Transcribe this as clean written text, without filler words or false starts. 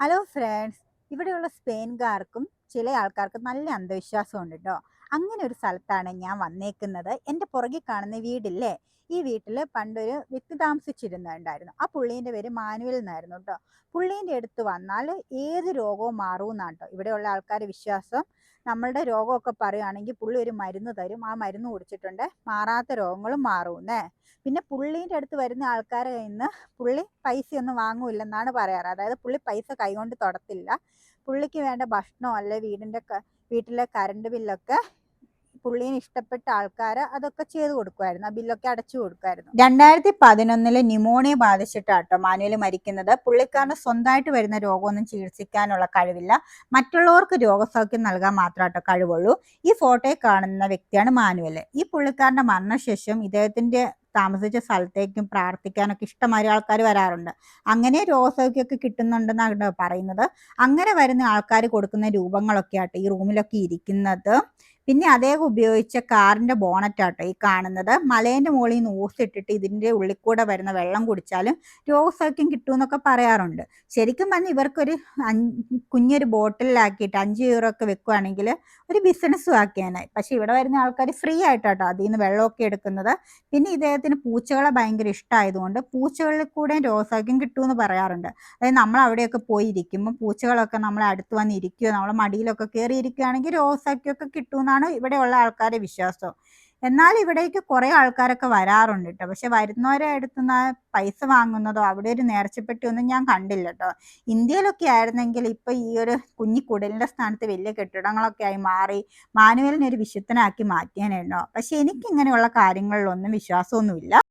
Hello friends, ഇവിടെയുള്ള സ്പെയിൻകാർക്കും ചില ആൾക്കാർക്കും നല്ല അന്ധവിശ്വാസമുണ്ട് കേട്ടോ. അങ്ങനെ ഒരു സ്ഥലത്താണ് ഞാൻ വന്നേക്കുന്നത്. എൻ്റെ പുറകിൽ കാണുന്ന വീടില്ലേ, ഈ വീട്ടിൽ പണ്ടൊരു വ്യക്തി താമസിച്ചിരുന്നുണ്ടായിരുന്നു. ആ പുള്ളീൻ്റെ പേര് മാനുവൽ എന്നായിരുന്നു കേട്ടോ. പുള്ളീൻ്റെ അടുത്ത് വന്നാൽ ഏത് രോഗവും മാറുമെന്നാണ് കേട്ടോ ഇവിടെയുള്ള ആൾക്കാരുടെ വിശ്വാസം. നമ്മളുടെ രോഗമൊക്കെ പറയുകയാണെങ്കിൽ പുള്ളി ഒരു മരുന്ന് തരും, ആ മരുന്ന് കുടിച്ചിട്ടുണ്ട് മാറാത്ത രോഗങ്ങളും മാറുമെന്നേ. പിന്നെ പുള്ളീൻ്റെ അടുത്ത് വരുന്ന ആൾക്കാരെ കയ്യിൽ നിന്ന് പുള്ളി പൈസയൊന്നും വാങ്ങൂല്ലെന്നാണ് പറയാറ്. അതായത് പുള്ളി പൈസ കൈകൊണ്ട് തൊടത്തില്ല. പുള്ളിക്ക് വേണ്ട ഭക്ഷണമോ അല്ലെ വീട്ടിലെ കറണ്ട് ബില്ലൊക്കെ പുള്ളീന് ഇഷ്ടപ്പെട്ട ആൾക്കാർ അതൊക്കെ ചെയ്തു കൊടുക്കുമായിരുന്നു. ആ ബില്ലൊക്കെ അടച്ചു കൊടുക്കുമായിരുന്നു. 2011 ന്യൂമോണിയ ബാധിച്ചിട്ടാട്ടോ മാനുവൽ മരിക്കുന്നത്. പുള്ളിക്കാരന് സ്വന്തമായിട്ട് വരുന്ന രോഗമൊന്നും ചികിത്സിക്കാനുള്ള കഴിവില്ല. മറ്റുള്ളവർക്ക് രോഗസൗഖ്യം നൽകാൻ മാത്രമാട്ടോ കഴിവുള്ളൂ. ഈ ഫോട്ടോയിൽ കാണുന്ന വ്യക്തിയാണ് മാനുവൽ. ഈ പുള്ളിക്കാരൻ്റെ മരണശേഷം ഇദ്ദേഹത്തിൻ്റെ താമസിച്ച സ്ഥലത്തേക്കും പ്രാർത്ഥിക്കാനൊക്കെ ഇഷ്ടംമാതിരി ആൾക്കാർ വരാറുണ്ട്. അങ്ങനെ രോഗസൗഖ്യമൊക്കെ കിട്ടുന്നുണ്ടെന്നാണ് പറയുന്നത്. അങ്ങനെ വരുന്ന ആൾക്കാർ കൊടുക്കുന്ന രൂപങ്ങളൊക്കെ ആട്ടോ ഈ റൂമിലൊക്കെ ഇരിക്കുന്നത്. പിന്നെ അദ്ദേഹം ഉപയോഗിച്ച കാറിൻ്റെ ബോണറ്റാട്ടോ ഈ കാണുന്നത്. മലേൻ്റെ മുകളിൽ നിന്ന് ഓസിട്ടിട്ട് ഇതിൻ്റെ ഉള്ളിൽ കൂടെ വരുന്ന വെള്ളം കുടിച്ചാലും രോഗസൗഖ്യം കിട്ടുമെന്നൊക്കെ പറയാറുണ്ട്. ശരിക്കും പറഞ്ഞാൽ ഇവർക്കൊരു കുഞ്ഞൊരു ബോട്ടിലാക്കിയിട്ട് 5 യൂറോ ഒക്കെ വെക്കുകയാണെങ്കിൽ ഒരു ബിസിനസ്സും ആക്കിയാനായി. പക്ഷെ ഇവിടെ വരുന്ന ആൾക്കാർ ഫ്രീ ആയിട്ടാട്ടോ അതിൽ നിന്ന് വെള്ളമൊക്കെ എടുക്കുന്നത്. പിന്നെ ഇദ്ദേഹത്തിന് പൂച്ചകളെ ഭയങ്കര ഇഷ്ടമായതുകൊണ്ട് പൂച്ചകളിൽ കൂടെ രോഗസൗഖ്യം കിട്ടുമെന്ന് പറയാറുണ്ട്. അതായത് നമ്മൾ അവിടെയൊക്കെ പോയി ഇരിക്കുമ്പോൾ പൂച്ചകളൊക്കെ നമ്മളെ അടുത്ത് വന്ന് ഇരിക്കുകയോ നമ്മളെ മടിയിലൊക്കെ കയറി ഇരിക്കുകയാണെങ്കിൽ രോഗസൗഖ്യമൊക്കെ കിട്ടുമെന്നാണ് ഇവിടെയുള്ള ആൾക്കാരുടെ വിശ്വാസം. എന്നാൽ ഇവിടേക്ക് കുറേ ആൾക്കാരൊക്കെ വരാറുണ്ട് കേട്ടോ. പക്ഷെ വരുന്നവരെ അടുത്തുനിന്ന് പൈസ വാങ്ങുന്നതോ അവിടെ ഒരു നേർച്ചപ്പെട്ടി ഒന്നും ഞാൻ കണ്ടില്ല കേട്ടോ. ഇന്ത്യയിലൊക്കെ ആയിരുന്നെങ്കിൽ ഇപ്പം ഈ ഒരു കുഞ്ഞി കുടലിൻ്റെ സ്ഥാനത്ത് വലിയ കെട്ടിടങ്ങളൊക്കെ ആയി മാറി മാനുവലിനെ ഒരു വിശുദ്ധനാക്കി മാറ്റിയാനുണ്ടോ. പക്ഷെ എനിക്കിങ്ങനെയുള്ള കാര്യങ്ങളിലൊന്നും വിശ്വാസമൊന്നുമില്ല.